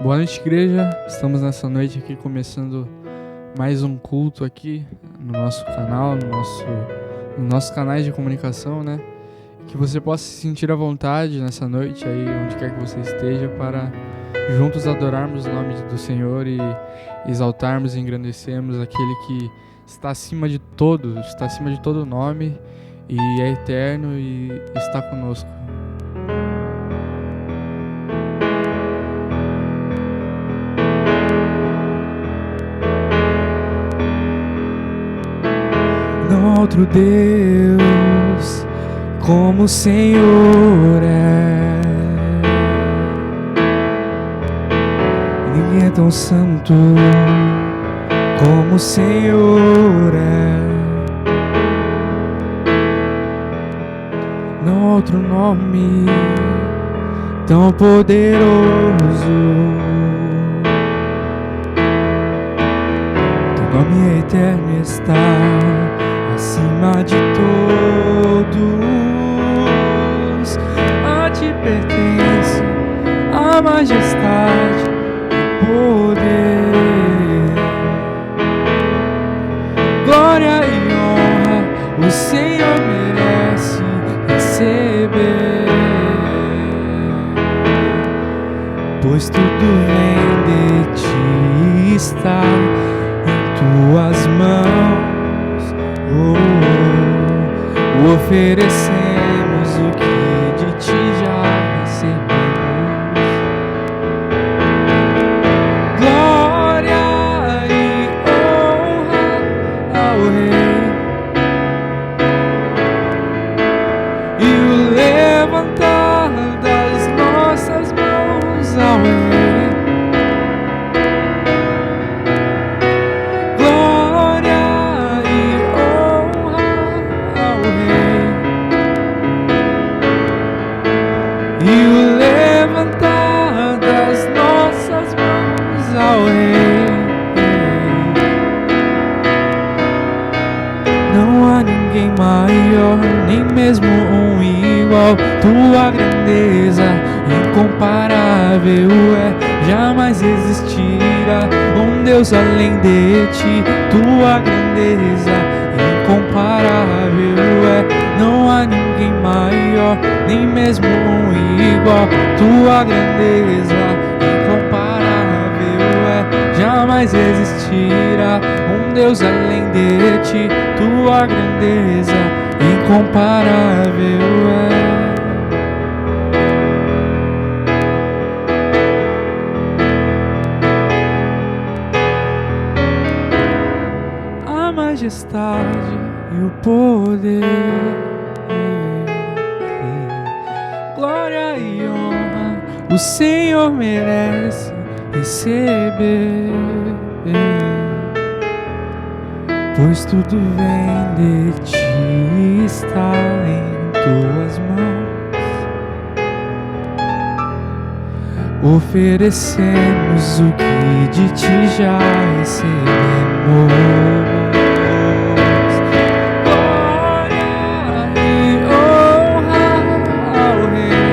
Boa noite, igreja. Estamos nessa noite aqui começando mais um culto aqui no nosso canal, nos nossos canais de comunicação, né? Que você possa se sentir à vontade nessa noite aí, onde quer que você esteja, para juntos adorarmos o nome do Senhor e exaltarmos e engrandecermos aquele que está acima de todo nome e é eterno e está conosco. Não há outro Deus como o Senhor é. Ninguém é tão santo como o Senhor é. Não há outro nome tão poderoso. Teu nome é eterno e está acima de todos. A ti pertence a majestade e poder, glória e honra o Senhor merece receber, pois tudo vem de ti, está em tuas mãos. Oferecemos o que de ti já recebemos. Glória e honra ao Rei, e o levantar das nossas mãos ao Rei. Nem mesmo um igual, tua grandeza incomparável é, jamais existirá um Deus além de ti. Tua grandeza incomparável é, não há ninguém maior, nem mesmo um igual. Tua grandeza incomparável é, jamais existirá um Deus além de ti. Tua grandeza incomparável é. A majestade e o poder, glória e honra o Senhor merece receber, pois tudo vem de ti, está em tuas mãos. Oferecemos o que de ti já recebemos. Glória e honra ao Rei,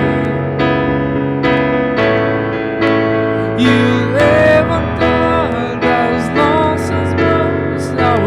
e o levantar das nossas mãos ao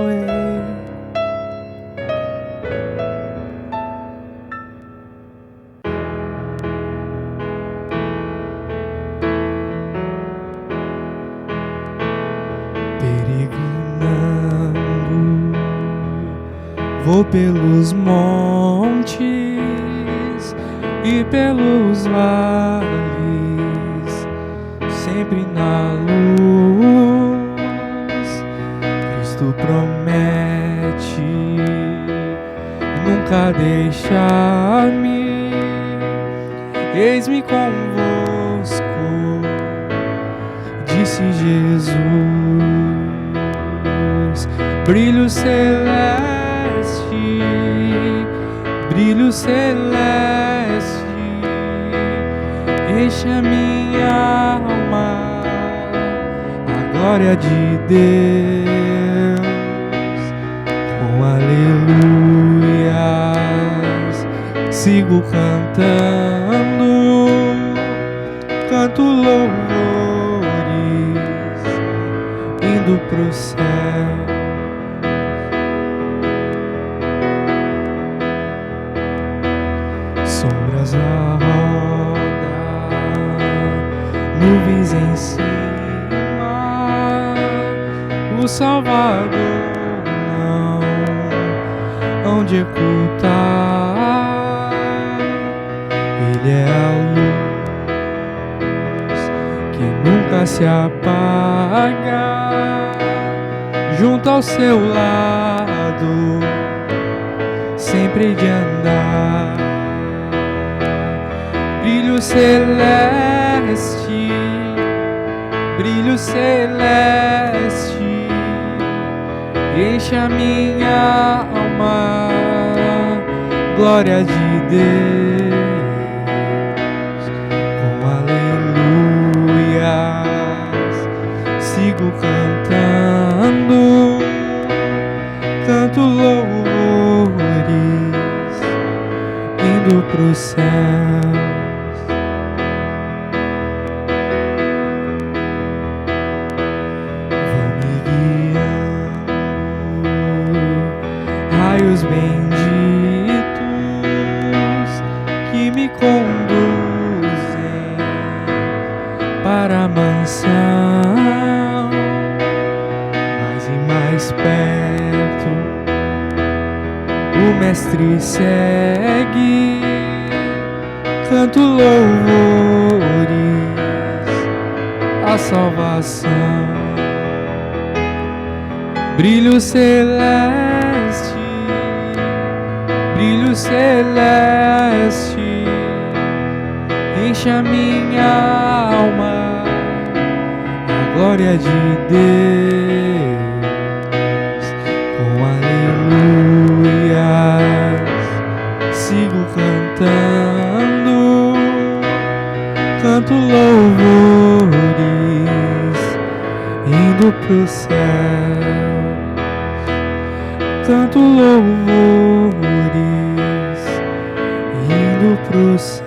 Rei. Vou pelos montes e pelos vales, sempre na luz. Cristo promete nunca deixar-me. eis-me convosco, disse Jesus. Brilho celeste, brilho celeste, enche a minha alma, a glória de Deus, com aleluias, sigo cantando, canto louvores, indo pro céu. Sombras à roda, nuvens em cima, o Salvador não hão de ocultar. Ele é a luz que nunca se apaga, junto ao seu lado, sempre de andar. Brilho celeste, brilho celeste, enche a minha alma, glória de Deus, com aleluias, sigo cantando, canto louvores, indo pro céu. Raios benditos que me conduzem para a mansão, mais e mais perto o Mestre segue, canto louvores à salvação. Brilho celeste, brilho celeste, enche a minha alma, a glória de Deus, com aleluias, sigo cantando, canto louvores, indo pro céu. Canto louvores, indo pro céu.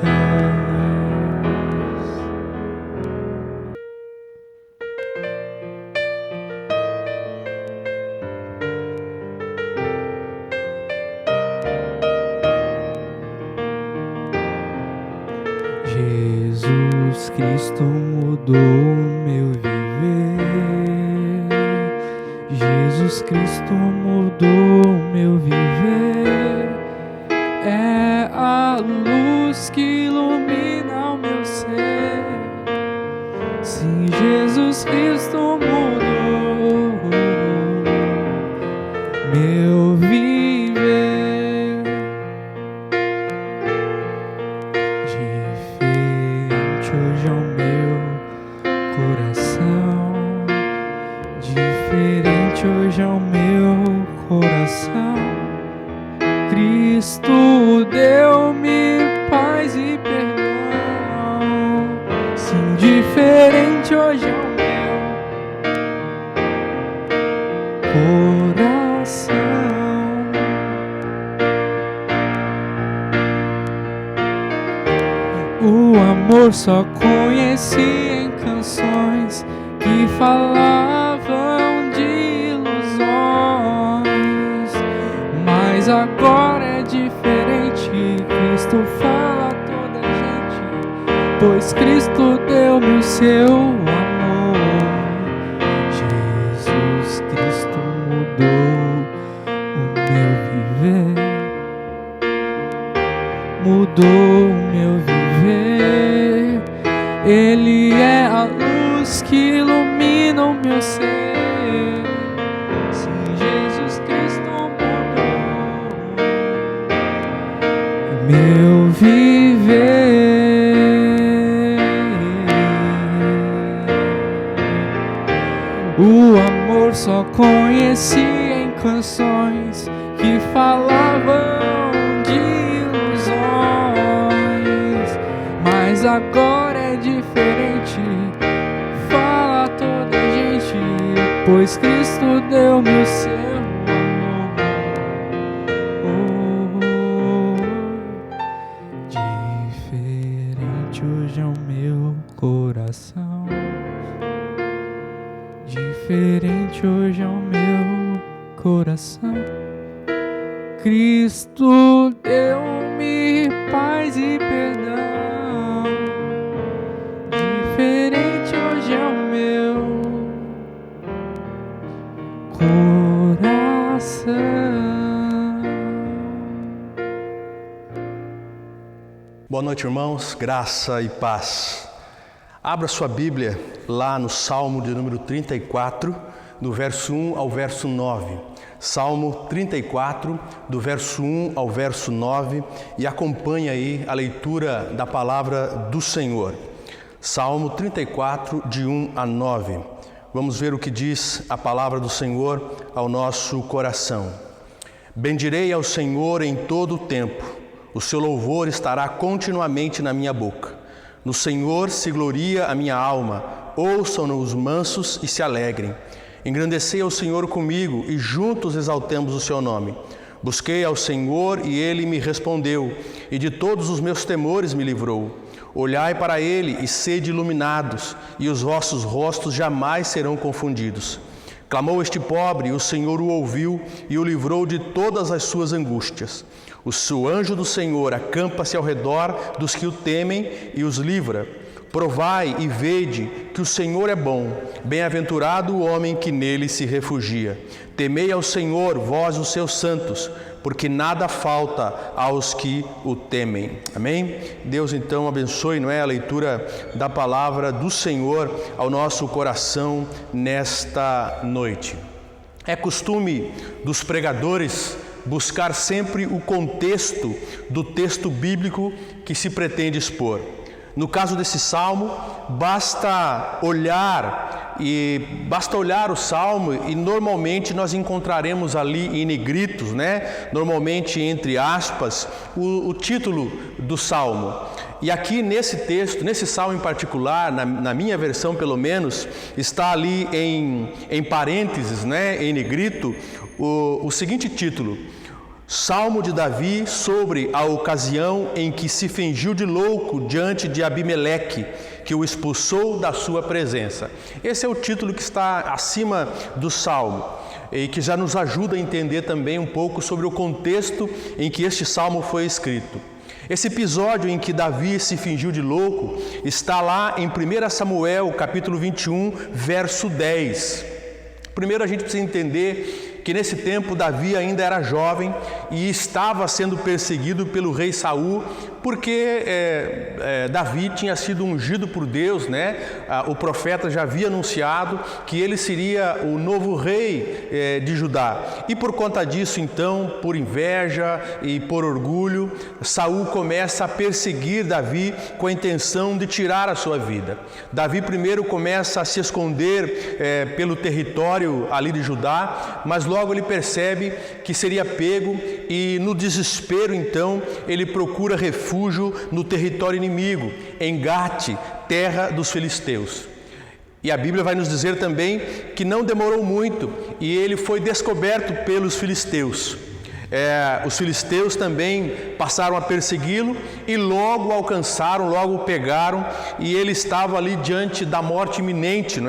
Jesus Cristo mudou o meu viver. Jesus Cristo mudou o meu viver. É a luz que ilumina o meu ser. Sim, Jesus Cristo mudou meu viver. Diferente hoje é o meu coração. Diferente hoje é o meu coração. Cristo deu-me paz e perdão. Sim, diferente hoje é o meu coração. O amor só conheci em canções que falavam de ilusões, mas agora é diferente. Cristo fala a toda gente, pois Cristo deu-me o seu amor. Jesus Cristo mudou o meu viver, mudou o meu viver. Ele é a luz que ilumina o meu ser. Sim, Jesus Cristo mudou meu viver. cresci em canções que falavam de ilusões, mas agora é diferente. Fala toda a gente, pois Cristo deu-me o seu amor. Diferente hoje é o meu coração. Diferente hoje é o meu coração. Cristo deu-me paz e perdão. Diferente hoje é o meu coração. Boa noite, irmãos. Graça e paz. Abra sua Bíblia lá no Salmo de número 34, do verso 1 ao verso 9. Salmo 34, do verso 1 ao verso 9, e acompanhe aí a leitura da palavra do Senhor. Salmo 34, de 1 a 9. Vamos ver o que diz a palavra do Senhor ao nosso coração. Bendirei ao Senhor em todo o tempo, o seu louvor estará continuamente na minha boca. No Senhor se gloria a minha alma, ouçam-no os mansos e se alegrem. Engrandecei ao Senhor comigo e juntos exaltemos o seu nome. Busquei ao Senhor e ele me respondeu, e de todos os meus temores me livrou. Olhai para ele e sede iluminados, e os vossos rostos jamais serão confundidos. Clamou este pobre, e o Senhor o ouviu e o livrou de todas as suas angústias. O anjo do Senhor acampa-se ao redor dos que o temem e os livra. Provai e vede que o Senhor é bom, bem-aventurado o homem que nele se refugia. Temei ao Senhor, vós os seus santos, porque nada falta aos que o temem. Amém? Deus então abençoe, a leitura da palavra do Senhor ao nosso coração nesta noite. É costume dos pregadores buscar sempre o contexto do texto bíblico que se pretende expor. No caso desse salmo, basta olhar o salmo e normalmente nós encontraremos ali em negritos, normalmente entre aspas, o título do salmo. E aqui nesse texto, nesse salmo em particular, na minha versão pelo menos, está ali em parênteses, em negrito, o seguinte título: Salmo de Davi sobre a ocasião em que se fingiu de louco diante de Abimeleque, que o expulsou da sua presença. Esse é o título que está acima do salmo e que já nos ajuda a entender também um pouco sobre o contexto em que este salmo foi escrito. Esse episódio em que Davi se fingiu de louco está lá em 1 Samuel, capítulo 21, verso 10. Primeiro a gente precisa entender que nesse tempo Davi ainda era jovem e estava sendo perseguido pelo rei Saul, porque Davi tinha sido ungido por Deus, o profeta já havia anunciado que ele seria o novo rei de Judá. E por conta disso, então, por inveja e por orgulho, Saul começa a perseguir Davi com a intenção de tirar a sua vida. Davi primeiro começa a se esconder pelo território ali de Judá, mas logo ele percebe que seria pego e no desespero então ele procura refúgio no território inimigo, em Gate, terra dos filisteus. E a Bíblia vai nos dizer também que não demorou muito e ele foi descoberto pelos filisteus. Os filisteus também passaram a persegui-lo e logo o alcançaram, logo o pegaram, e ele estava ali diante da morte iminente,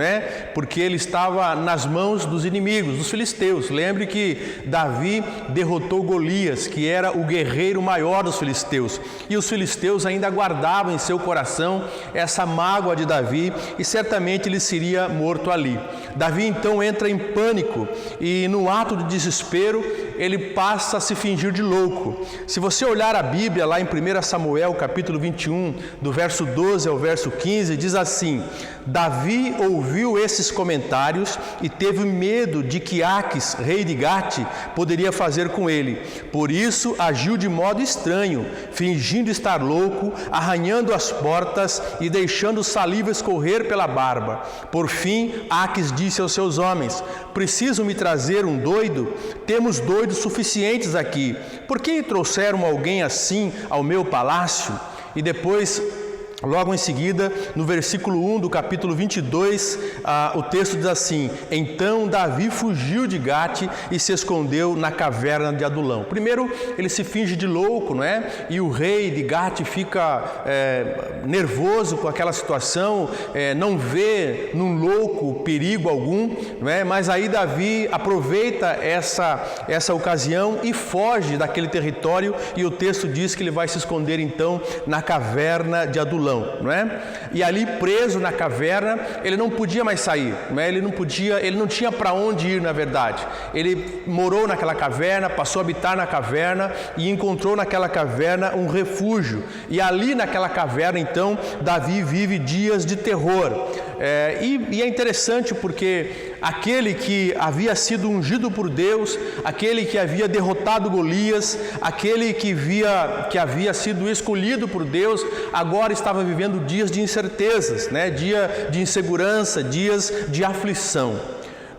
porque ele estava nas mãos dos inimigos, dos filisteus. Lembre que Davi derrotou Golias, que era o guerreiro maior dos filisteus, e os filisteus ainda guardavam em seu coração essa mágoa de Davi e certamente ele seria morto ali. Davi então entra em pânico e no ato de desespero ele passa a se fingir de louco. Se você olhar a Bíblia lá em 1 Samuel, capítulo 21, do verso 12 ao verso 15, diz assim: Davi ouviu esses comentários e teve medo de que Aques, rei de Gate, poderia fazer com ele. Por isso agiu de modo estranho, fingindo estar louco, arranhando as portas e deixando saliva escorrer pela barba. Por fim, Aques disse aos seus homens: preciso me trazer um doido? Temos doidos suficientes aqui. Por que trouxeram alguém assim ao meu palácio? E depois, logo em seguida, no versículo 1 do capítulo 22, o texto diz assim: então Davi fugiu de Gate e se escondeu na caverna de Adulão. Primeiro, ele se finge de louco, não é? E o rei de Gate fica nervoso com aquela situação, não vê num louco perigo algum, não é? Mas aí Davi aproveita essa ocasião e foge daquele território, e o texto diz que ele vai se esconder então na caverna de Adulão. Não é? E ali preso na caverna, ele não podia mais sair, não é? Ele não tinha para onde ir, na verdade. Ele morou naquela caverna, passou a habitar na caverna e encontrou naquela caverna um refúgio. E ali naquela caverna, então, Davi vive dias de terror. E é interessante porque aquele que havia sido ungido por Deus, aquele que havia derrotado Golias, aquele que havia sido escolhido por Deus, agora estava vivendo dias de incertezas, né? Dia de insegurança, dias de aflição.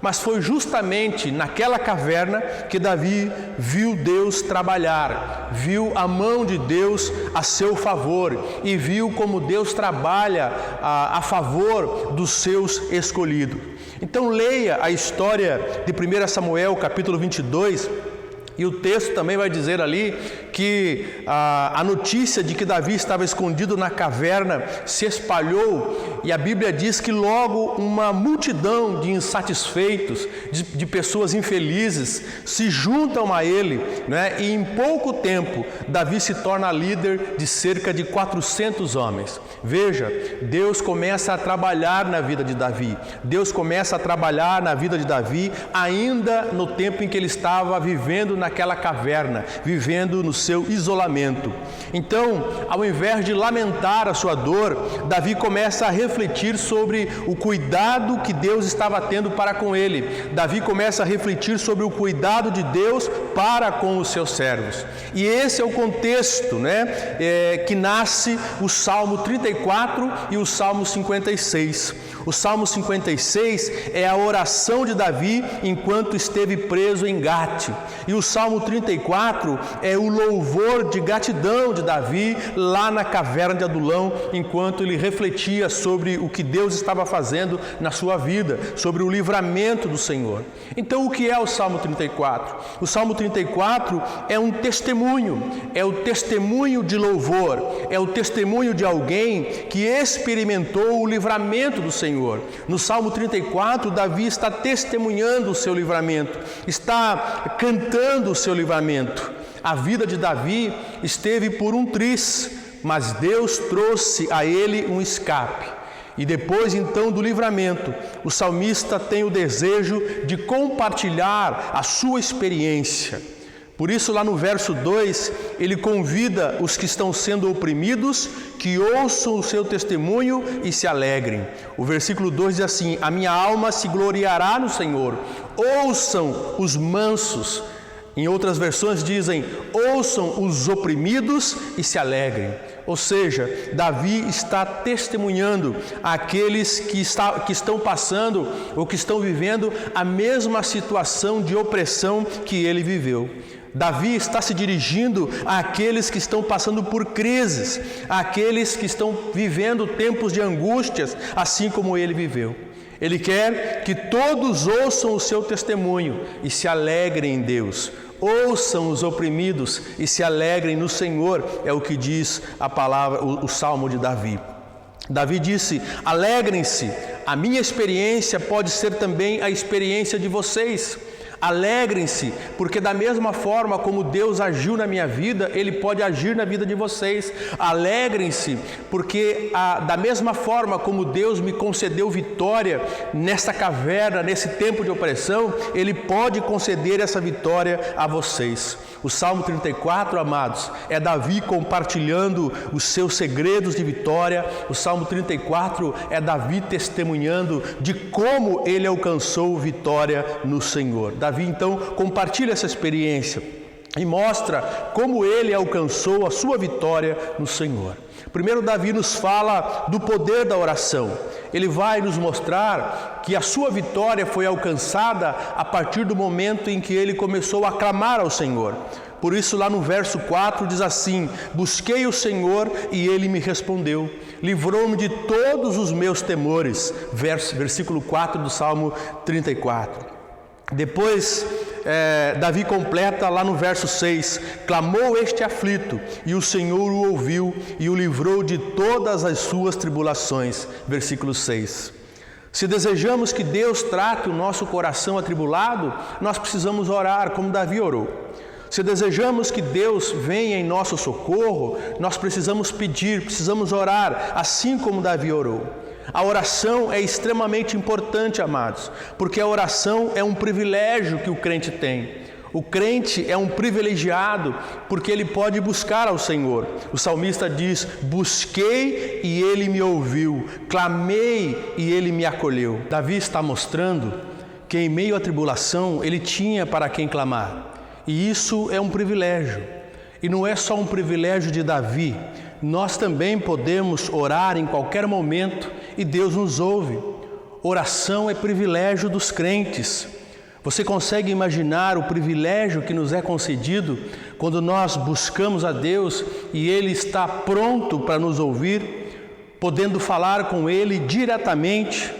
Mas foi justamente naquela caverna que Davi viu Deus trabalhar, viu a mão de Deus a seu favor e viu como Deus trabalha a favor dos seus escolhidos. Então leia a história de 1 Samuel, capítulo 22, e o texto também vai dizer ali que a notícia de que Davi estava escondido na caverna se espalhou, e a Bíblia diz que logo uma multidão de insatisfeitos, de pessoas infelizes, se juntam a ele, né? E em pouco tempo Davi se torna líder de cerca de 400 homens. Veja, Deus começa a trabalhar na vida de Davi. Deus começa a trabalhar na vida de Davi ainda no tempo em que ele estava vivendo naquela caverna, vivendo no seu isolamento. Então, ao invés de lamentar a sua dor, Davi começa a refletir sobre o cuidado que Deus estava tendo para com ele. Davi começa a refletir sobre o cuidado de Deus para com os seus servos. E esse é o contexto, né, que nasce o Salmo 34 e o Salmo 56. O Salmo 56 é a oração de Davi enquanto esteve preso em Gate. E o Salmo 34 é o louvor de gratidão de Davi lá na caverna de Adulão, enquanto ele refletia sobre o que Deus estava fazendo na sua vida, sobre o livramento do Senhor. Então, o que é o Salmo 34? O Salmo 34 é um testemunho, é o testemunho de louvor, é o testemunho de alguém que experimentou o livramento do Senhor. No Salmo 34, Davi está testemunhando o seu livramento, está cantando o seu livramento. A vida de Davi esteve por um triz, mas Deus trouxe a ele um escape. E depois então do livramento, o salmista tem o desejo de compartilhar a sua experiência. Por isso, lá no verso 2, ele convida os que estão sendo oprimidos que ouçam o seu testemunho e se alegrem. O versículo 2 diz assim: a minha alma se gloriará no Senhor. Ouçam os mansos. Em outras versões dizem: ouçam os oprimidos e se alegrem. Ou seja, Davi está testemunhando àqueles que estão passando ou que estão vivendo a mesma situação de opressão que ele viveu. Davi está se dirigindo àqueles que estão passando por crises, àqueles que estão vivendo tempos de angústias, assim como ele viveu. Ele quer que todos ouçam o seu testemunho e se alegrem em Deus. Ouçam os oprimidos e se alegrem no Senhor, é o que diz a palavra, o Salmo de Davi. Davi disse: alegrem-se, a minha experiência pode ser também a experiência de vocês. Alegrem-se, porque da mesma forma como Deus agiu na minha vida, Ele pode agir na vida de vocês. Alegrem-se, porque da mesma forma como Deus me concedeu vitória nesta caverna, nesse tempo de opressão, Ele pode conceder essa vitória a vocês. O Salmo 34, amados, é Davi compartilhando os seus segredos de vitória. O Salmo 34 é Davi testemunhando de como ele alcançou vitória no Senhor. Davi então compartilha essa experiência e mostra como ele alcançou a sua vitória no Senhor. Primeiro, Davi nos fala do poder da oração. Ele vai nos mostrar que a sua vitória foi alcançada a partir do momento em que ele começou a clamar ao Senhor. Por isso, lá no verso 4 diz assim: busquei o Senhor e Ele me respondeu, livrou-me de todos os meus temores. Versículo 4 do Salmo 34. Depois, Davi completa lá no verso 6: clamou este aflito, e o Senhor o ouviu e o livrou de todas as suas tribulações. Versículo 6. Se desejamos que Deus trate o nosso coração atribulado, nós precisamos orar como Davi orou. Se desejamos que Deus venha em nosso socorro, nós precisamos pedir, precisamos orar, assim como Davi orou. A oração é extremamente importante, amados, porque a oração é um privilégio que o crente tem. O crente é um privilegiado porque ele pode buscar ao Senhor. O salmista diz: busquei e Ele me ouviu, clamei e Ele me acolheu. Davi está mostrando que em meio à tribulação ele tinha para quem clamar. E isso é um privilégio. E não é só um privilégio de Davi. Nós também podemos orar em qualquer momento e Deus nos ouve. Oração é privilégio dos crentes. Você consegue imaginar o privilégio que nos é concedido quando nós buscamos a Deus e Ele está pronto para nos ouvir, podendo falar com Ele diretamente?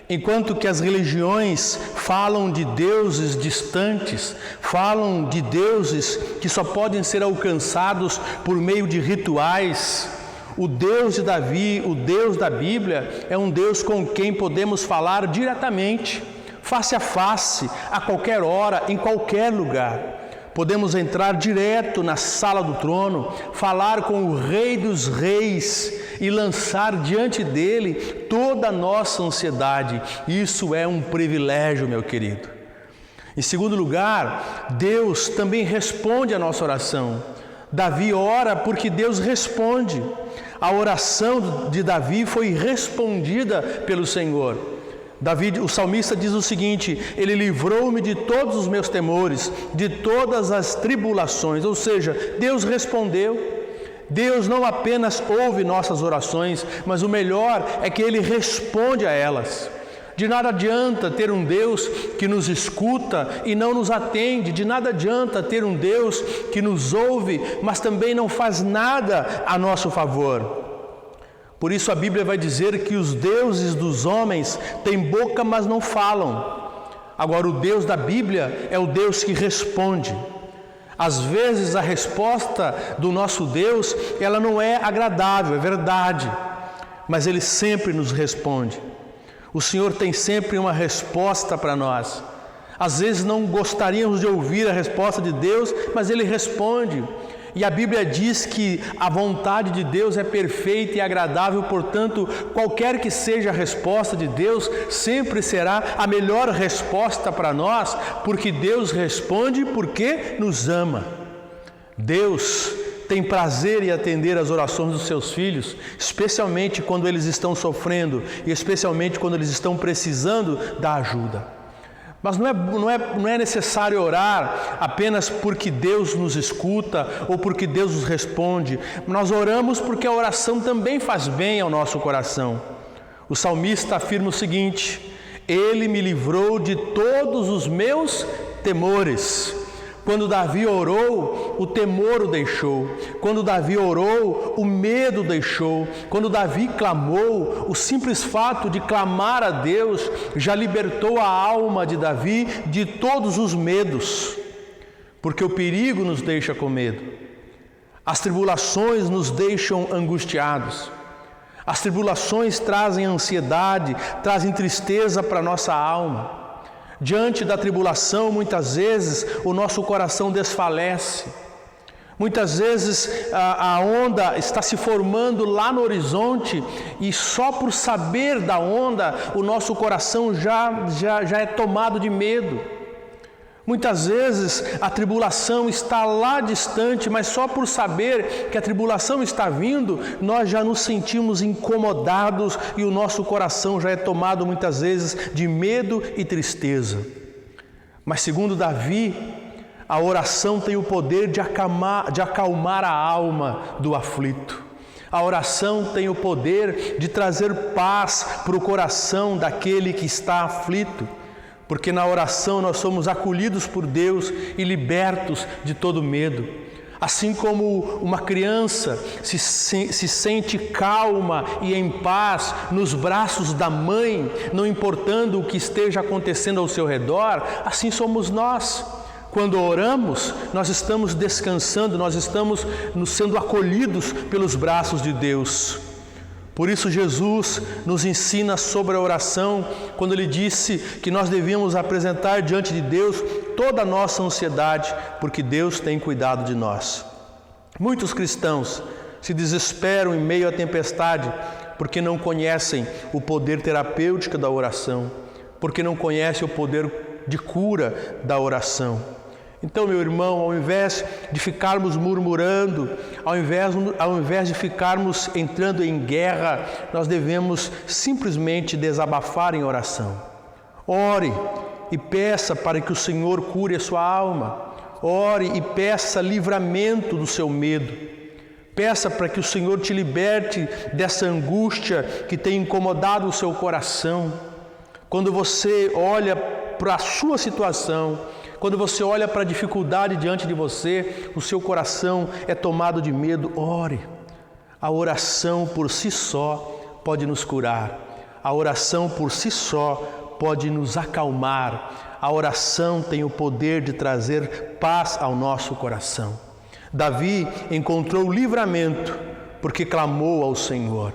Enquanto que as religiões falam de deuses distantes, falam de deuses que só podem ser alcançados por meio de rituais, o Deus de Davi, o Deus da Bíblia, é um Deus com quem podemos falar diretamente, face a face, a qualquer hora, em qualquer lugar. Podemos entrar direto na sala do trono, falar com o Rei dos Reis e lançar diante dele toda a nossa ansiedade. Isso é um privilégio, meu querido. Em segundo lugar, Deus também responde à nossa oração. Davi ora porque Deus responde. A oração de Davi foi respondida pelo Senhor. O salmista diz o seguinte: Ele livrou-me de todos os meus temores, de todas as tribulações. Ou seja, Deus respondeu. Deus não apenas ouve nossas orações, mas o melhor é que Ele responde a elas. De nada adianta ter um Deus que nos escuta e não nos atende. De nada adianta ter um Deus que nos ouve, mas também não faz nada a nosso favor. Por isso a Bíblia vai dizer que os deuses dos homens têm boca, mas não falam. Agora, o Deus da Bíblia é o Deus que responde. Às vezes a resposta do nosso Deus, ela não é agradável, é verdade, mas Ele sempre nos responde. O Senhor tem sempre uma resposta para nós. Às vezes não gostaríamos de ouvir a resposta de Deus, mas Ele responde. E a Bíblia diz que a vontade de Deus é perfeita e agradável, portanto, qualquer que seja a resposta de Deus, sempre será a melhor resposta para nós, porque Deus responde porque nos ama. Deus tem prazer em atender as orações dos seus filhos, especialmente quando eles estão sofrendo e especialmente quando eles estão precisando da ajuda. Mas não é necessário orar apenas porque Deus nos escuta ou porque Deus nos responde. Nós oramos porque a oração também faz bem ao nosso coração. O salmista afirma o seguinte: Ele me livrou de todos os meus temores. Quando Davi orou, o temor o deixou. Quando Davi orou, o medo deixou. Quando Davi clamou, o simples fato de clamar a Deus já libertou a alma de Davi de todos os medos, porque o perigo nos deixa com medo. As tribulações nos deixam angustiados. As tribulações trazem ansiedade, trazem tristeza para a nossa alma. Diante da tribulação, muitas vezes, o nosso coração desfalece. Muitas vezes a onda está se formando lá no horizonte e só por saber da onda, o nosso coração já é tomado de medo. Muitas vezes a tribulação está lá distante, mas só por saber que a tribulação está vindo, nós já nos sentimos incomodados e o nosso coração já é tomado muitas vezes de medo e tristeza. Mas segundo Davi, a oração tem o poder de acalmar a alma do aflito. A oração tem o poder de trazer paz para o coração daquele que está aflito. Porque na oração nós somos acolhidos por Deus e libertos de todo medo. Assim como uma criança se sente calma e em paz nos braços da mãe, não importando o que esteja acontecendo ao seu redor, assim somos nós. Quando oramos, nós estamos descansando, nós estamos sendo acolhidos pelos braços de Deus. Por isso Jesus nos ensina sobre a oração, quando Ele disse que nós devíamos apresentar diante de Deus toda a nossa ansiedade, porque Deus tem cuidado de nós. Muitos cristãos se desesperam em meio à tempestade, porque não conhecem o poder terapêutico da oração, porque não conhecem o poder de cura da oração. Então, meu irmão, ao invés de ficarmos murmurando, ao invés de ficarmos entrando em guerra, nós devemos simplesmente desabafar em oração. Ore e peça para que o Senhor cure a sua alma. Ore e peça livramento do seu medo. Peça para que o Senhor te liberte dessa angústia que tem incomodado o seu coração. Quando você olha para a sua situação, quando você olha para a dificuldade diante de você, o seu coração é tomado de medo, ore. A oração por si só pode nos curar. A oração por si só pode nos acalmar. A oração tem o poder de trazer paz ao nosso coração. Davi encontrou livramento porque clamou ao Senhor.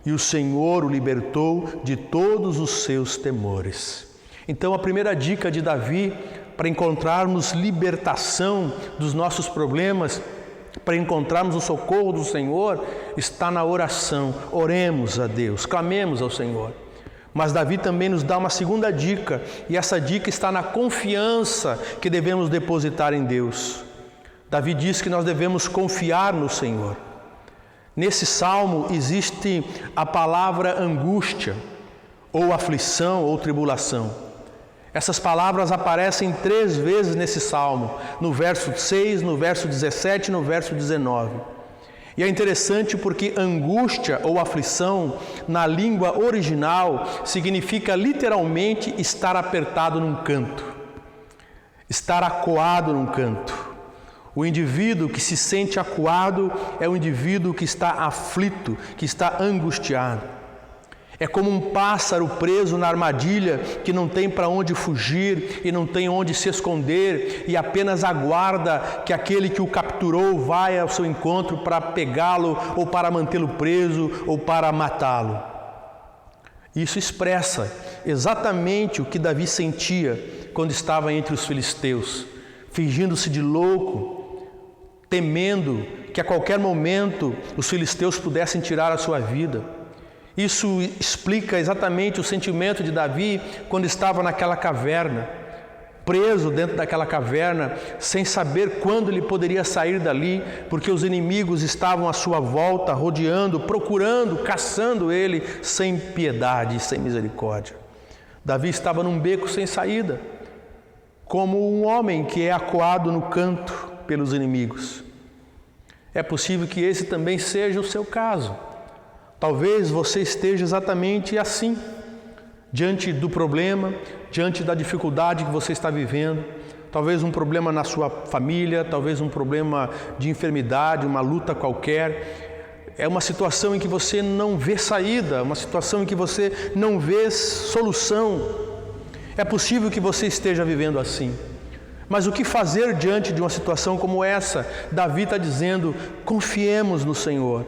E o Senhor o libertou de todos os seus temores. Então a primeira dica de Davi para encontrarmos libertação dos nossos problemas, para encontrarmos o socorro do Senhor, está na oração. Oremos a Deus, clamemos ao Senhor. Mas Davi também nos dá uma segunda dica, e essa dica está na confiança que devemos depositar em Deus. Davi diz que nós devemos confiar no Senhor. Nesse salmo existe a palavra angústia, ou aflição, ou tribulação. Essas palavras aparecem 3 vezes nesse salmo, no verso 6, no verso 17 e no verso 19. E é interessante porque angústia ou aflição, na língua original, significa literalmente estar apertado num canto, estar acuado num canto. O indivíduo que se sente acuado é o indivíduo que está aflito, que está angustiado. É como um pássaro preso na armadilha que não tem para onde fugir e não tem onde se esconder e apenas aguarda que aquele que o capturou vá ao seu encontro para pegá-lo ou para mantê-lo preso ou para matá-lo. Isso expressa exatamente o que Davi sentia quando estava entre os filisteus, fingindo-se de louco, temendo que a qualquer momento os filisteus pudessem tirar a sua vida. Isso explica exatamente o sentimento de Davi quando estava naquela caverna, preso dentro daquela caverna, sem saber quando ele poderia sair dali, porque os inimigos estavam à sua volta, rodeando, procurando, caçando ele, sem piedade e sem misericórdia. Davi estava num beco sem saída, como um homem que é acuado no canto pelos inimigos. É possível que esse também seja o seu caso. Talvez você esteja exatamente assim, diante do problema, diante da dificuldade que você está vivendo. Talvez um problema na sua família, talvez um problema de enfermidade, uma luta qualquer. É uma situação em que você não vê saída, uma situação em que você não vê solução. É possível que você esteja vivendo assim. Mas o que fazer diante de uma situação como essa? Davi está dizendo, confiemos no Senhor.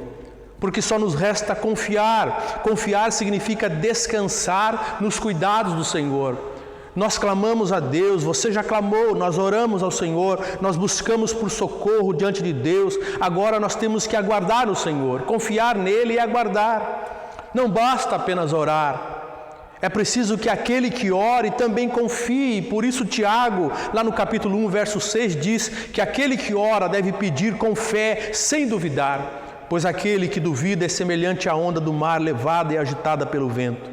Porque só nos resta confiar. Confiar significa descansar nos cuidados do Senhor. Nós clamamos a Deus, você já clamou, nós oramos ao Senhor, nós buscamos por socorro diante de Deus. Agora nós temos que aguardar no Senhor, confiar nele e aguardar. Não basta apenas orar, é preciso que aquele que ore também confie. Por isso Tiago, lá no capítulo 1, verso 6, diz que aquele que ora deve pedir com fé, sem duvidar, pois aquele que duvida é semelhante à onda do mar levada e agitada pelo vento.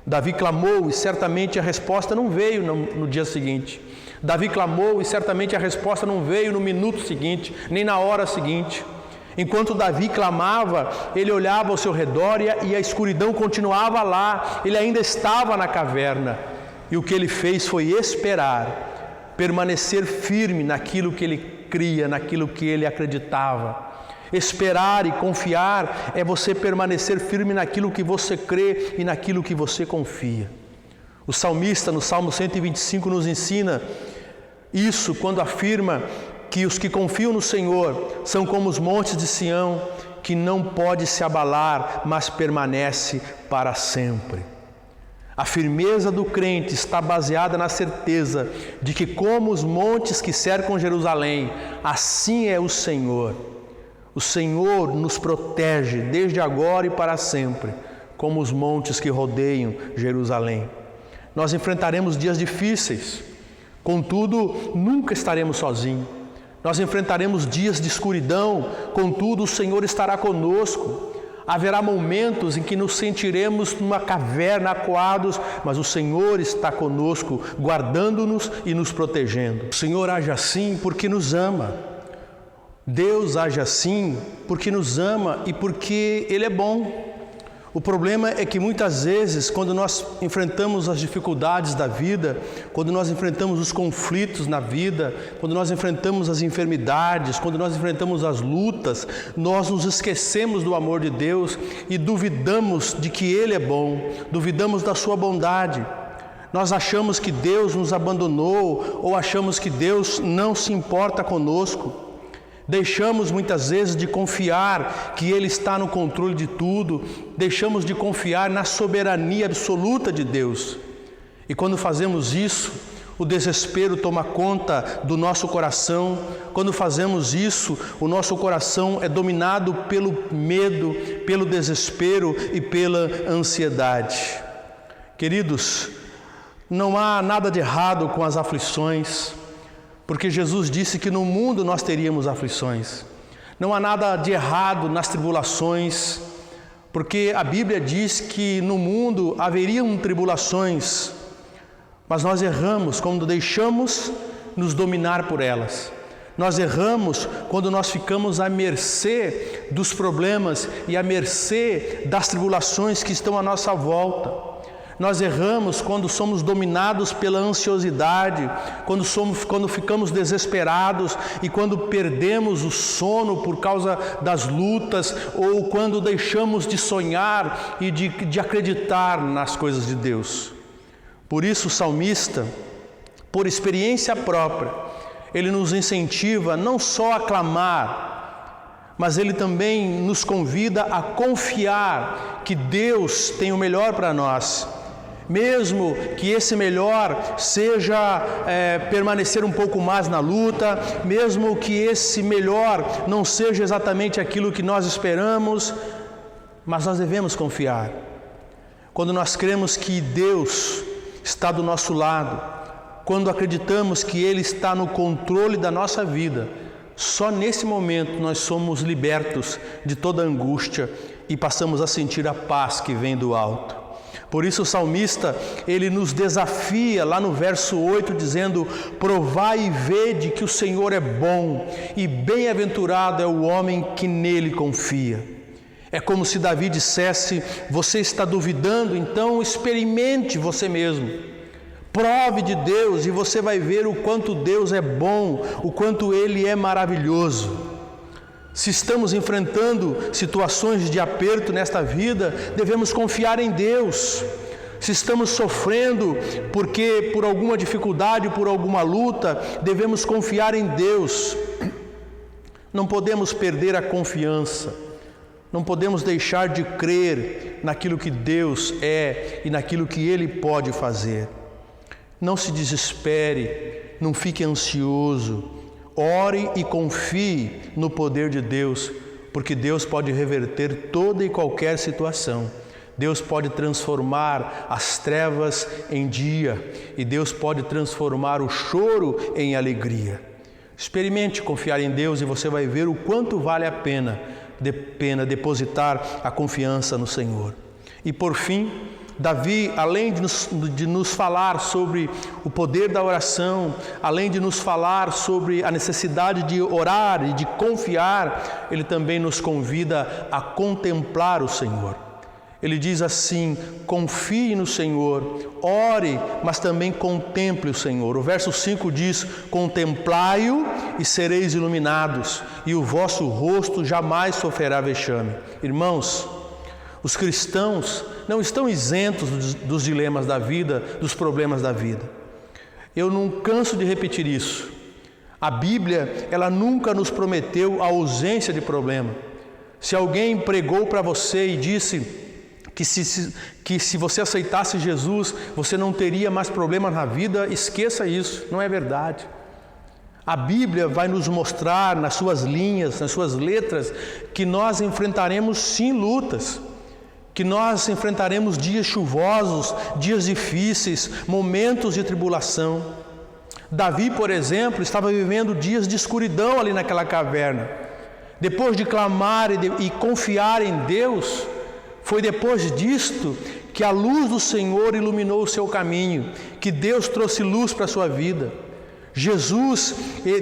Davi clamou e certamente a resposta não veio no dia seguinte. Davi clamou e certamente a resposta não veio no minuto seguinte, nem na hora seguinte. Enquanto Davi clamava, ele olhava ao seu redor e a escuridão continuava lá. Ele ainda estava na caverna. E o que ele fez foi esperar, permanecer firme naquilo que ele cria, naquilo que ele acreditava. Esperar e confiar é você permanecer firme naquilo que você crê e naquilo que você confia. O salmista, no Salmo 125, nos ensina isso quando afirma que os que confiam no Senhor são como os montes de Sião, que não pode se abalar, mas permanece para sempre. A firmeza do crente está baseada na certeza de que, como os montes que cercam Jerusalém, assim é o Senhor. O Senhor nos protege desde agora e para sempre, como os montes que rodeiam Jerusalém. Nós enfrentaremos dias difíceis, contudo, nunca estaremos sozinhos. Nós enfrentaremos dias de escuridão, contudo, o Senhor estará conosco. Haverá momentos em que nos sentiremos numa caverna, acuados, mas o Senhor está conosco, guardando-nos e nos protegendo. O Senhor age assim porque nos ama. Deus age assim porque nos ama e porque Ele é bom. O problema é que muitas vezes, quando nós enfrentamos as dificuldades da vida, quando nós enfrentamos os conflitos na vida, quando nós enfrentamos as enfermidades, quando nós enfrentamos as lutas, nós nos esquecemos do amor de Deus e duvidamos de que Ele é bom, duvidamos da sua bondade. Nós achamos que Deus nos abandonou ou achamos que Deus não se importa conosco. Deixamos muitas vezes de confiar que Ele está no controle de tudo, deixamos de confiar na soberania absoluta de Deus. E quando fazemos isso, o desespero toma conta do nosso coração. Quando fazemos isso, o nosso coração é dominado pelo medo, pelo desespero e pela ansiedade. Queridos, não há nada de errado com as aflições, porque Jesus disse que no mundo nós teríamos aflições. Não há nada de errado nas tribulações, porque a Bíblia diz que no mundo haveriam tribulações, mas nós erramos quando deixamos nos dominar por elas. Nós erramos quando nós ficamos à mercê dos problemas e à mercê das tribulações que estão à nossa volta. Nós erramos quando somos dominados pela ansiosidade, quando ficamos desesperados e quando perdemos o sono por causa das lutas, ou quando deixamos de sonhar e de acreditar nas coisas de Deus. Por isso o salmista, por experiência própria, ele nos incentiva não só a clamar, mas ele também nos convida a confiar que Deus tem o melhor para nós. Mesmo que esse melhor seja permanecer um pouco mais na luta, mesmo que esse melhor não seja exatamente aquilo que nós esperamos, mas nós devemos confiar. Quando nós cremos que Deus está do nosso lado, quando acreditamos que Ele está no controle da nossa vida, só nesse momento nós somos libertos de toda angústia e passamos a sentir a paz que vem do alto. Por isso o salmista, ele nos desafia lá no verso 8, dizendo: provai e vede que o Senhor é bom, e bem-aventurado é o homem que nele confia. É como se Davi dissesse: você está duvidando, então experimente você mesmo. Prove de Deus e você vai ver o quanto Deus é bom, o quanto Ele é maravilhoso. Se estamos enfrentando situações de aperto nesta vida, devemos confiar em Deus. Se estamos sofrendo por alguma dificuldade, por alguma luta, devemos confiar em Deus. Não podemos perder a confiança. Não podemos deixar de crer naquilo que Deus é e naquilo que Ele pode fazer. Não se desespere, não fique ansioso. Ore e confie no poder de Deus, porque Deus pode reverter toda e qualquer situação. Deus pode transformar as trevas em dia e Deus pode transformar o choro em alegria. Experimente confiar em Deus e você vai ver o quanto vale a pena depositar a confiança no Senhor. E por fim, Davi, além de nos falar sobre o poder da oração, além de nos falar sobre a necessidade de orar e de confiar, ele também nos convida a contemplar o Senhor. Ele diz assim: confie no Senhor, ore, mas também contemple o Senhor. O verso 5 diz: contemplai-o e sereis iluminados, e o vosso rosto jamais sofrerá vexame. Irmãos, os cristãos não estão isentos dos dilemas da vida, dos problemas da vida. Eu não canso de repetir isso. A Bíblia, ela nunca nos prometeu a ausência de problema. Se alguém pregou para você e disse que se você aceitasse Jesus, você não teria mais problemas na vida, esqueça isso, não é verdade. A Bíblia vai nos mostrar nas suas linhas, nas suas letras, que nós enfrentaremos sim lutas, que nós enfrentaremos dias chuvosos, dias difíceis, momentos de tribulação. Davi, por exemplo, estava vivendo dias de escuridão ali naquela caverna. Depois de clamar e confiar em Deus, foi depois disto que a luz do Senhor iluminou o seu caminho, que Deus trouxe luz para a sua vida.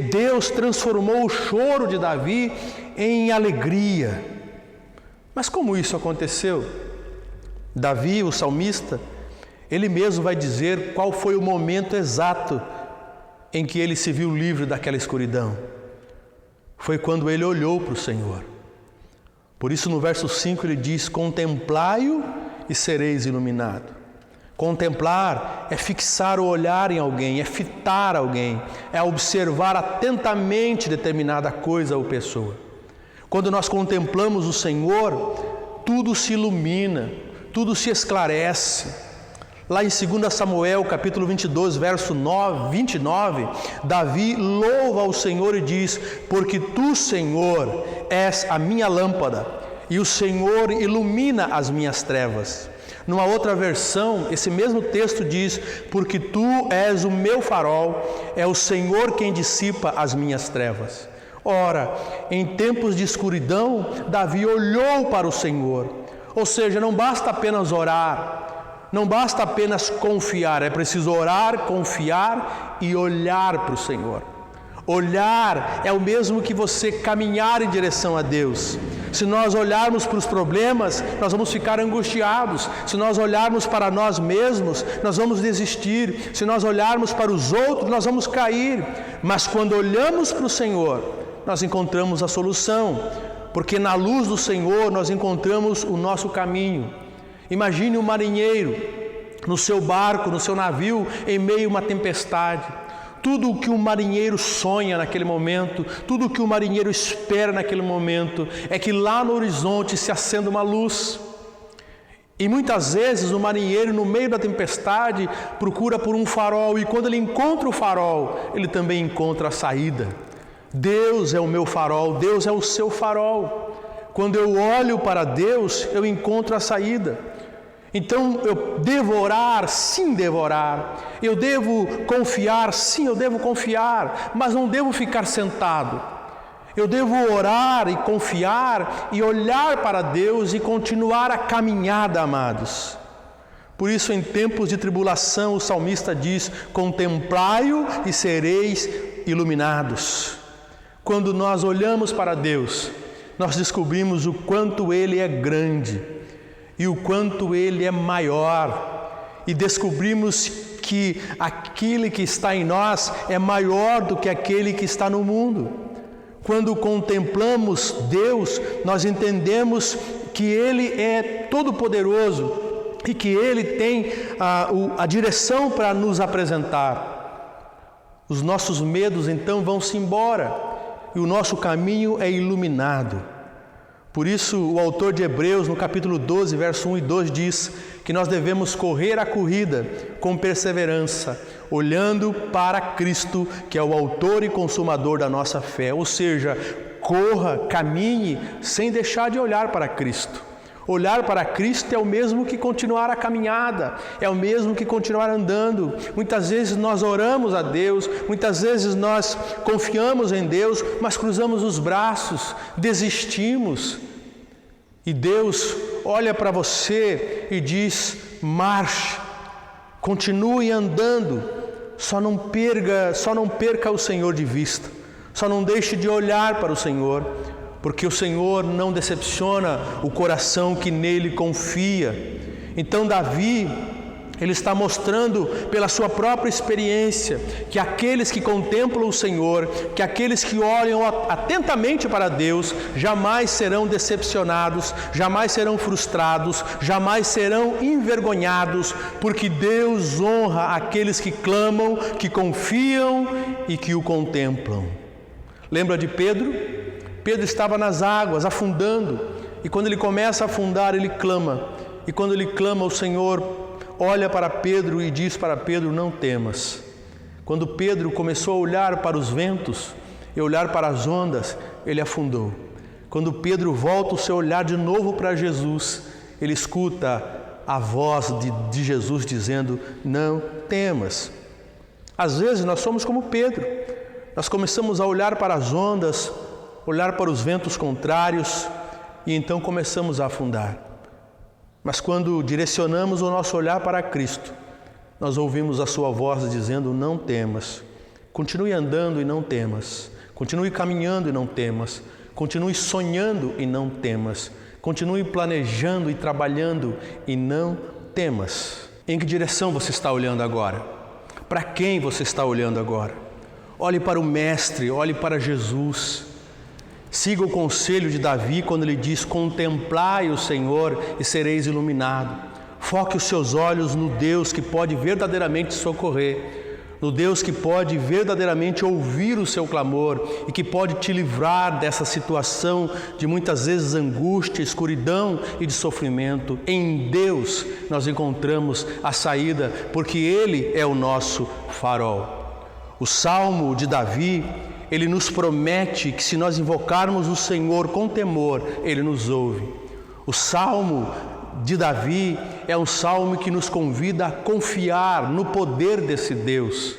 Deus transformou o choro de Davi em alegria. Mas como isso aconteceu? Davi, o salmista, ele mesmo vai dizer qual foi o momento exato em que ele se viu livre daquela escuridão. Foi quando ele olhou para o Senhor. Por isso no verso 5 ele diz: contemplai-o e sereis iluminados. Contemplar é fixar o olhar em alguém, é fitar alguém, é observar atentamente determinada coisa ou pessoa. Quando nós contemplamos o Senhor, tudo se ilumina, tudo se esclarece. Lá em 2 Samuel, capítulo 22, verso 29, Davi louva ao Senhor e diz: porque tu, Senhor, és a minha lâmpada, e o Senhor ilumina as minhas trevas. Numa outra versão, esse mesmo texto diz: porque tu és o meu farol, é o Senhor quem dissipa as minhas trevas. Ora, em tempos de escuridão, Davi olhou para o Senhor. Ou seja, não basta apenas orar, não basta apenas confiar, é preciso orar, confiar e olhar para o Senhor. Olhar é o mesmo que você caminhar em direção a Deus. Se nós olharmos para os problemas, nós vamos ficar angustiados. Se nós olharmos para nós mesmos, nós vamos desistir. Se nós olharmos para os outros, nós vamos cair. Mas quando olhamos para o Senhor, nós encontramos a solução, porque na luz do Senhor nós encontramos o nosso caminho. Imagine um marinheiro no seu barco, no seu navio, em meio a uma tempestade. Tudo o que o marinheiro sonha naquele momento, tudo o que o marinheiro espera naquele momento, é que lá no horizonte se acenda uma luz. E muitas vezes o marinheiro, no meio da tempestade, procura por um farol, e quando ele encontra o farol, ele também encontra a saída. Deus é o meu farol, Deus é o seu farol. Quando eu olho para Deus, eu encontro a saída. Então eu devo orar, sim devorar. Eu devo confiar, sim eu devo confiar, mas não devo ficar sentado. Eu devo orar e confiar e olhar para Deus e continuar a caminhada, amados. Por isso, em tempos de tribulação, o salmista diz: contemplai-o e sereis iluminados. Quando nós olhamos para Deus, nós descobrimos o quanto Ele é grande e o quanto Ele é maior, e descobrimos que aquele que está em nós é maior do que aquele que está no mundo. Quando contemplamos Deus, nós entendemos que Ele é todo-poderoso e que Ele tem a direção para nos apresentar. Os nossos medos então vão-se embora e o nosso caminho é iluminado. Por isso, o autor de Hebreus, no capítulo 12, verso 1 e 2, diz que nós devemos correr a corrida com perseverança, olhando para Cristo, que é o autor e consumador da nossa fé. Ou seja, corra, caminhe, sem deixar de olhar para Cristo. Olhar para Cristo é o mesmo que continuar a caminhada, é o mesmo que continuar andando. Muitas vezes nós oramos a Deus, muitas vezes nós confiamos em Deus, mas cruzamos os braços, desistimos. E Deus olha para você e diz: marche, continue andando, só não perca o Senhor de vista, só não deixe de olhar para o Senhor, porque o Senhor não decepciona o coração que nele confia. Então Davi, ele está mostrando pela sua própria experiência que aqueles que contemplam o Senhor, que aqueles que olham atentamente para Deus, jamais serão decepcionados, jamais serão frustrados, jamais serão envergonhados, porque Deus honra aqueles que clamam, que confiam e que o contemplam. Lembra de Pedro? Pedro estava nas águas, afundando, e quando ele começa a afundar, ele clama. E quando ele clama, o Senhor olha para Pedro e diz para Pedro: não temas. Quando Pedro começou a olhar para os ventos e olhar para as ondas, ele afundou. Quando Pedro volta o seu olhar de novo para Jesus, ele escuta a voz de Jesus dizendo: não temas. Às vezes nós somos como Pedro, nós começamos a olhar para as ondas, olhar para os ventos contrários e então começamos a afundar. Mas quando direcionamos o nosso olhar para Cristo, nós ouvimos a sua voz dizendo: não temas, continue andando e não temas, continue caminhando e não temas, continue sonhando e não temas, continue planejando e trabalhando e não temas. Em que direção você está olhando agora? Para quem você está olhando agora? Olhe para o Mestre, olhe para Jesus. Siga o conselho de Davi quando ele diz: contemplai o Senhor e sereis iluminado. Foque os seus olhos no Deus que pode verdadeiramente socorrer, no Deus que pode verdadeiramente ouvir o seu clamor e que pode te livrar dessa situação de muitas vezes angústia, escuridão e de sofrimento. Em Deus nós encontramos a saída, porque Ele é o nosso farol. O Salmo de Davi, ele nos promete que se nós invocarmos o Senhor com temor, Ele nos ouve. O Salmo de Davi é um salmo que nos convida a confiar no poder desse Deus.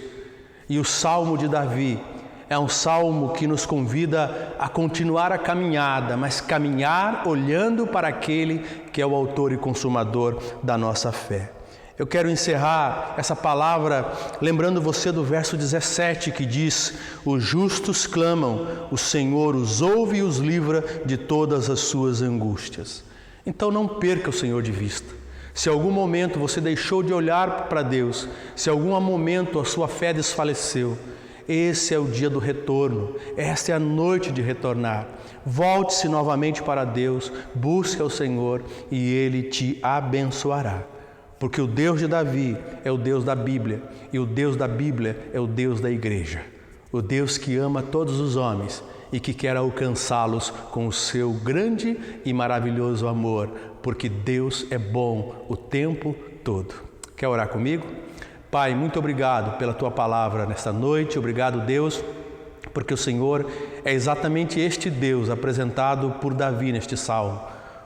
E o Salmo de Davi é um salmo que nos convida a continuar a caminhada, mas caminhar olhando para aquele que é o autor e consumador da nossa fé. Eu quero encerrar essa palavra lembrando você do verso 17 que diz: os justos clamam, o Senhor os ouve e os livra de todas as suas angústias. Então não perca o Senhor de vista. Se em algum momento você deixou de olhar para Deus, se em algum momento a sua fé desfaleceu, esse é o dia do retorno, esta é a noite de retornar. Volte-se novamente para Deus, busque ao Senhor e Ele te abençoará. Porque o Deus de Davi é o Deus da Bíblia, e o Deus da Bíblia é o Deus da igreja. O Deus que ama todos os homens e que quer alcançá-los com o seu grande e maravilhoso amor, porque Deus é bom o tempo todo. Quer orar comigo? Pai, muito obrigado pela Tua palavra nesta noite. Obrigado, Deus, porque o Senhor é exatamente este Deus apresentado por Davi neste salmo.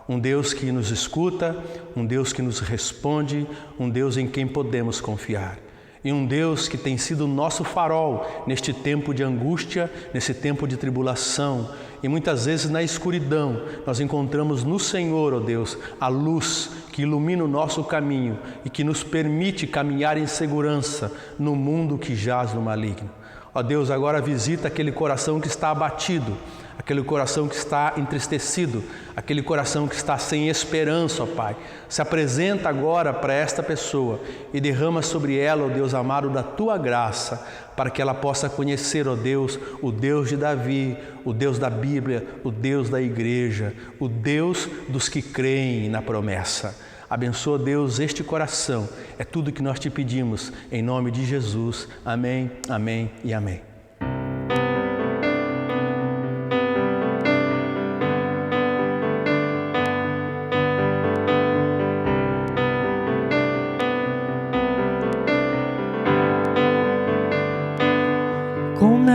Um Deus que nos escuta, um Deus que nos responde, um Deus em quem podemos confiar. E um Deus que tem sido nosso farol neste tempo de angústia, nesse tempo de tribulação. E muitas vezes na escuridão nós encontramos no Senhor, ó Deus, a luz que ilumina o nosso caminho e que nos permite caminhar em segurança no mundo que jaz no maligno. Ó Deus, agora visita aquele coração que está abatido, aquele coração que está entristecido, aquele coração que está sem esperança, ó Pai. Se apresenta agora para esta pessoa e derrama sobre ela, ó Deus amado, da Tua graça, para que ela possa conhecer, ó Deus, o Deus de Davi, o Deus da Bíblia, o Deus da igreja, o Deus dos que creem na promessa. Abençoa, Deus, este coração. É tudo que nós te pedimos, em nome de Jesus. Amém, amém e amém.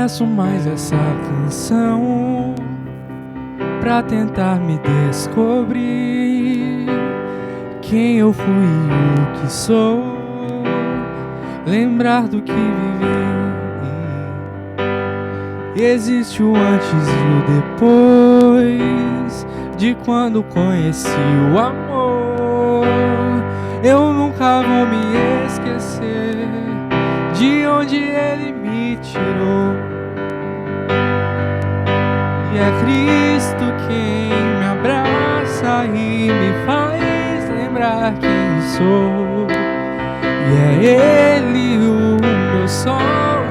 peço mais essa canção pra tentar me descobrir quem eu fui e o que sou, lembrar do que vivi. Existe o antes e o depois de quando conheci o amor. Eu nunca vou me esquecer de onde ele me tirou. E é Cristo quem me abraça e me faz lembrar quem sou. E é Ele o meu sol,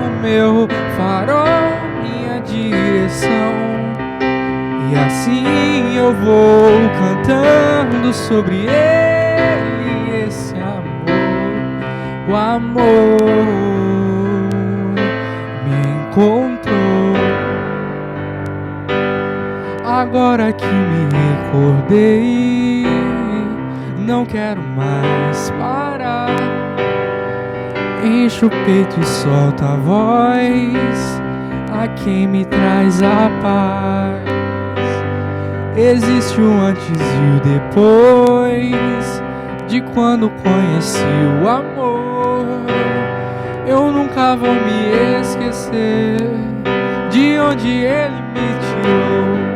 o meu farol, minha direção. E assim eu vou cantando sobre Ele, esse amor. O amor me encontrou. Agora que me recordei, não quero mais parar. Enche o peito e solta a voz a quem me traz a paz. Existe o antes e o depois de quando conheci o amor. Eu nunca vou me esquecer de onde ele me tirou.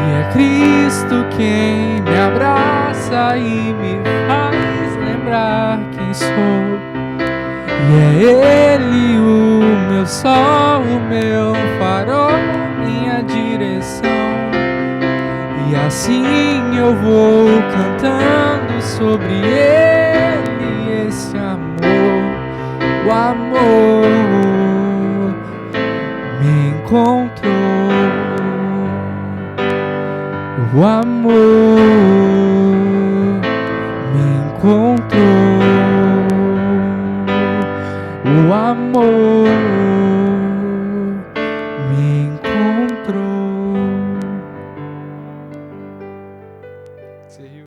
E é Cristo quem me abraça e me faz lembrar quem sou. E é Ele o meu sol, o meu farol, minha direção. E assim eu vou cantando sobre Ele, esse amor. O amor me encontrou. O amor me encontrou. O amor me encontrou. Você riu?